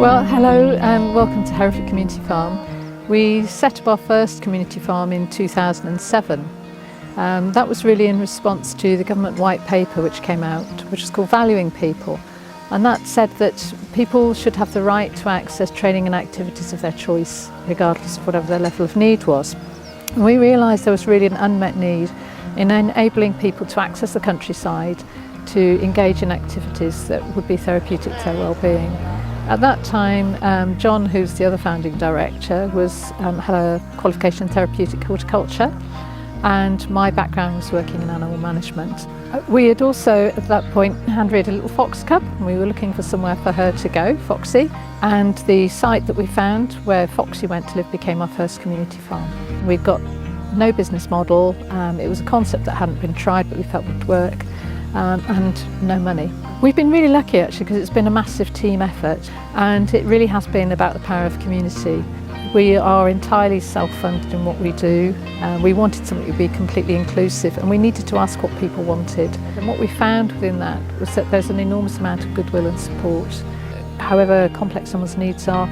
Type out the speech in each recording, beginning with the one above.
Well, hello and welcome to Hereford Community Farm. We set up our first community farm in 2007. That was really in response to the government white paper which came out, which is called Valuing People. And that said that people should have the right to access training and activities of their choice, regardless of whatever their level of need was. And we realised there was really an unmet need in enabling people to access the countryside, to engage in activities that would be therapeutic to their well-being. At that time, John, who's the other founding director, had a qualification in therapeutic horticulture, and my background was working in animal management. We had also, at that point, hand-reared a little fox cub, and we were looking for somewhere for her to go, Foxy, and the site that we found where Foxy went to live became our first community farm. We'd got no business model. It was a concept that hadn't been tried but we felt would work, and no money. We've been really lucky actually, because it's been a massive team effort, and it really has been about the power of community. We are entirely self-funded in what we do. We wanted something that would be completely inclusive, and we needed to ask what people wanted. And what we found within that was that there's an enormous amount of goodwill and support. However complex someone's needs are,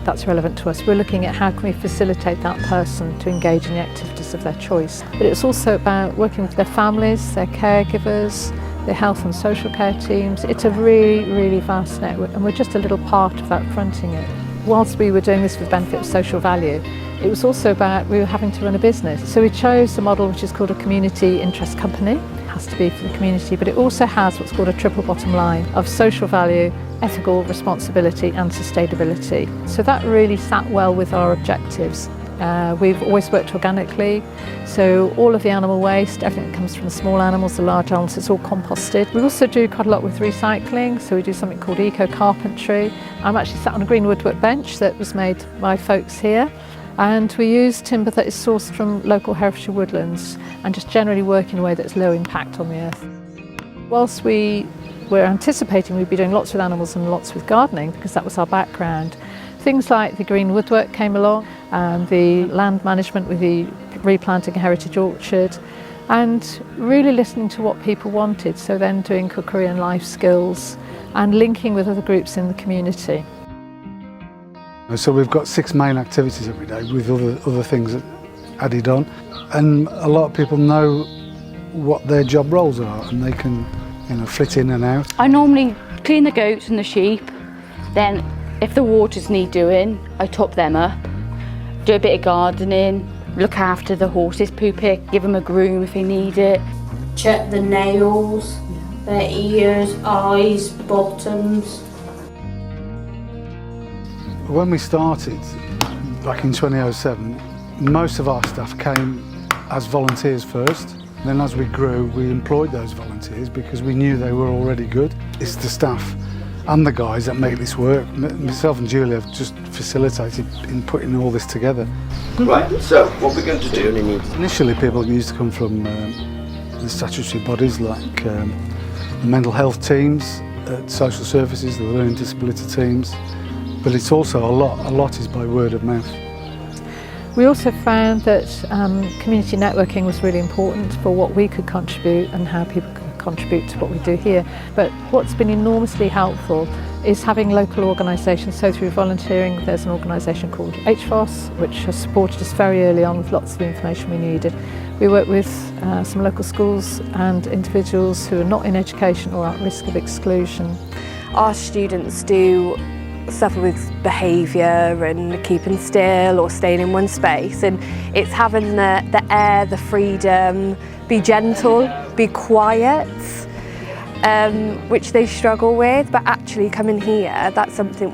that's relevant to us. We're looking at how can we facilitate that person to engage in the activities of their choice. But it's also about working with their families, their caregivers, their health and social care teams. It's a really, really vast network, and we're just a little part of that fronting it. Whilst we were doing this for the benefit of social value, it was also about we were having to run a business. So we chose a model which is called a community interest company. It has to be for the community, but it also has what's called a triple bottom line of social value, ethical responsibility and sustainability. So that really sat well with our objectives. We've always worked organically, so all of the animal waste, everything that comes from the small animals, the large animals, it's all composted. We also do quite a lot with recycling, so we do something called eco-carpentry. I'm actually sat on a green woodwork bench that was made by folks here, and we use timber that is sourced from local Herefordshire woodlands and just generally work in a way that's low impact on the earth. Whilst we were anticipating we'd be doing lots with animals and lots with gardening, because that was our background, things like the green woodwork came along, the land management with the replanting a heritage orchard, and really listening to what people wanted, so then doing cookery and life skills and linking with other groups in the community. So we've got 6 main activities every day with other things added on, and a lot of people know what their job roles are and they can fit in and out. I normally clean the goats and the sheep, then if the waters need doing, I top them up, do a bit of gardening, look after the horses, poo pick, give them a groom if they need it. Check the nails, their ears, eyes, bottoms. When we started back in 2007, most of our staff came as volunteers first. Then as we grew, we employed those volunteers because we knew they were already good. It's the staff and the guys that make this work. Myself and Julie have just facilitated in putting all this together. Right, so what we're going to do... Initially people used to come from the statutory bodies like the mental health teams, social services, the learning disability teams, but it's also a lot is by word of mouth. We also found that community networking was really important for what we could contribute and how people could contribute to what we do here. But what's been enormously helpful is having local organisations. So through volunteering, there's an organisation called HFOS, which has supported us very early on with lots of the information we needed. We work with some local schools and individuals who are not in education or at risk of exclusion. Our students do suffer with behaviour and keeping still or staying in one space, and it's having the air, the freedom, be gentle, be quiet, which they struggle with, but actually coming here, that's something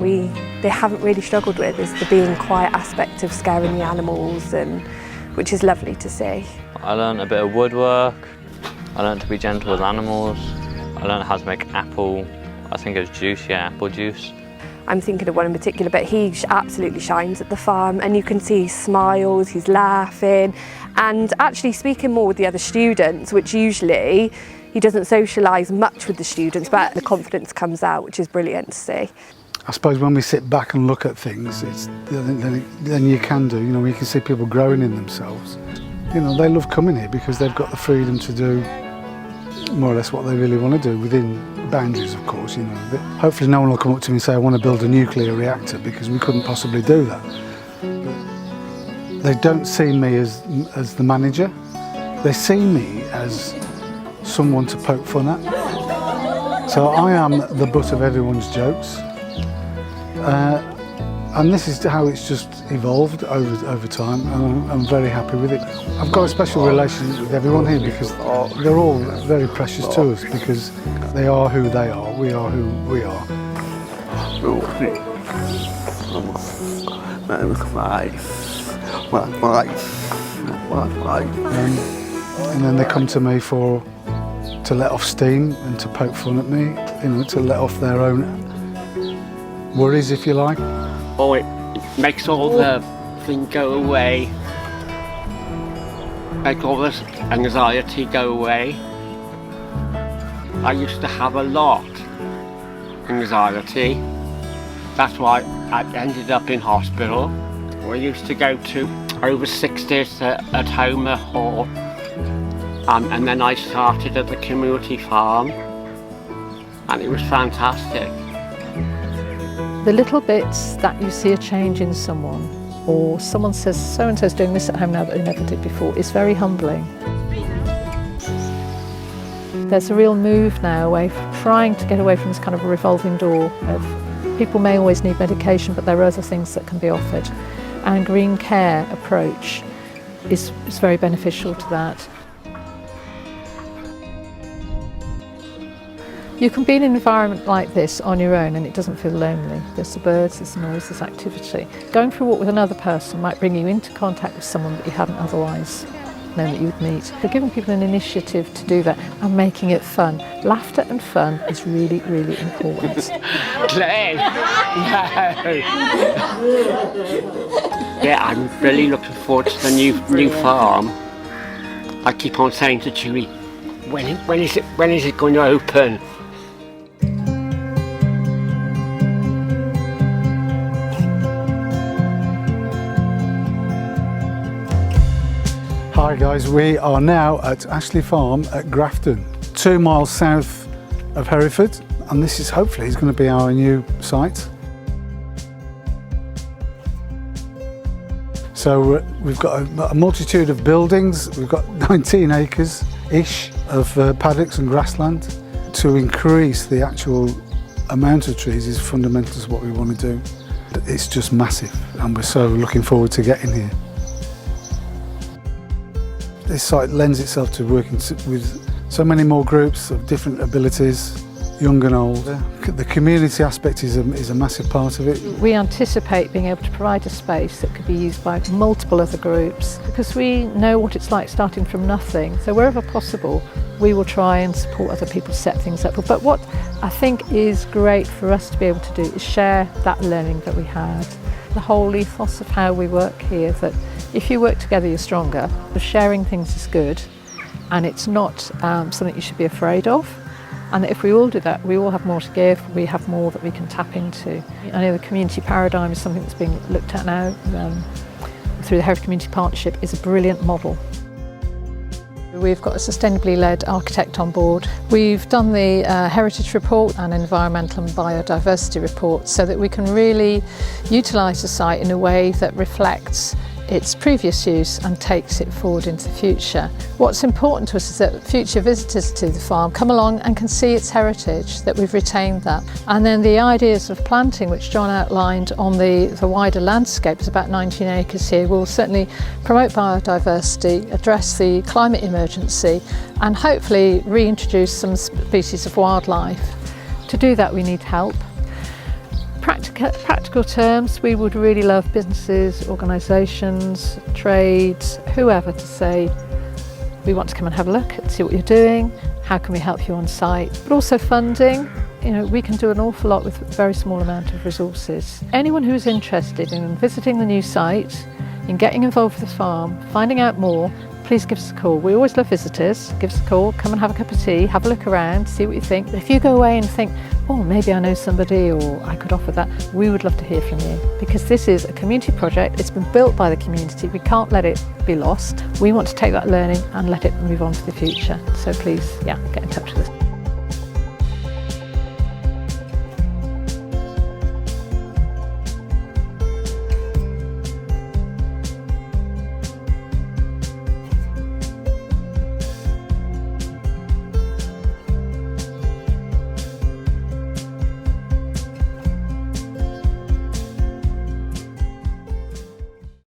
they haven't really struggled with, is the being quiet aspect of scaring the animals, and which is lovely to see. I learned a bit of woodwork, I learned to be gentle with animals, I learned how to make apple juice, apple juice. I'm thinking of one in particular, but he absolutely shines at the farm, and you can see he smiles, he's laughing, and actually speaking more with the other students, which usually he doesn't socialise much with the students, but the confidence comes out, which is brilliant to see. I suppose when we sit back and look at things, then you can do, you can see people growing in themselves. They love coming here because they've got the freedom to do more or less what they really want to do, within boundaries, of course, you know. Hopefully no one will come up to me and say, I want to build a nuclear reactor, because we couldn't possibly do that. But they don't see me as the manager. They see me as someone to poke fun at. So I am the butt of everyone's jokes. And this is how it's just evolved over time, and I'm very happy with it. I've got a special relationship with everyone here because they're all very precious to us, because they are who they are, we are who we are. And then they come to me to let off steam and to poke fun at me, you know, to let off their own worries, if you like. Oh, it makes all the thing go away, make all this anxiety go away. I used to have a lot anxiety. That's why I ended up in hospital. We used to go to over 60s at Homer Hall, and then I started at the community farm, and it was fantastic. The little bits that you see a change in someone, or someone says so-and-so's doing this at home now that they never did before, is very humbling. There's a real move now away from trying to get away from this kind of revolving door of people may always need medication, but there are other things that can be offered. And green care approach is very beneficial to that. You can be in an environment like this on your own and it doesn't feel lonely. There's the birds, there's the noise, there's activity. Going for a walk with another person might bring you into contact with someone that you hadn't otherwise known that you would meet. So giving people an initiative to do that and making it fun. Laughter and fun is really, really important. Clay! No! Yeah, I'm really looking forward to the new farm. I keep on saying to Julie, when is it going to open? Hi guys, we are now at Ashley Farm at Grafton, 2 miles south of Hereford, and this is hopefully going to be our new site. So we've got a multitude of buildings. We've got 19 acres-ish of paddocks and grassland. To increase the actual amount of trees is fundamental to what we want to do. It's just massive, and we're so looking forward to getting here. This site lends itself to working with so many more groups of different abilities, young and old. The community aspect is a massive part of it. We anticipate being able to provide a space that could be used by multiple other groups, because we know what it's like starting from nothing. So wherever possible, we will try and support other people to set things up. But what I think is great for us to be able to do is share that learning that we had. The whole ethos of how we work here, that if you work together you're stronger. Sharing things is good, and it's not something you should be afraid of. And that if we all do that, we all have more to give, we have more that we can tap into. I know the community paradigm is something that's being looked at now through the Hereford Community Partnership. Is a brilliant model. We've got a sustainably led architect on board. We've done the heritage report and environmental and biodiversity report so that we can really utilise the site in a way that reflects its previous use and takes it forward into the future. What's important to us is that future visitors to the farm come along and can see its heritage, that we've retained that. And then the ideas of planting, which John outlined on the wider landscape, is about 19 acres here, will certainly promote biodiversity, address the climate emergency, and hopefully reintroduce some species of wildlife. To do that we need help. Practical terms, we would really love businesses, organisations, trades, whoever to say, we want to come and have a look and see what you're doing, how can we help you on site, but also funding. You know, we can do an awful lot with a very small amount of resources. Anyone who is interested in visiting the new site, in getting involved with the farm, finding out more, please give us a call. We always love visitors. Give us a call, come and have a cup of tea, have a look around, see what you think. If you go away and think, oh, maybe I know somebody or I could offer that, we would love to hear from you, because this is a community project. It's been built by the community. We can't let it be lost. We want to take that learning and let it move on to the future. So please, get in touch with us.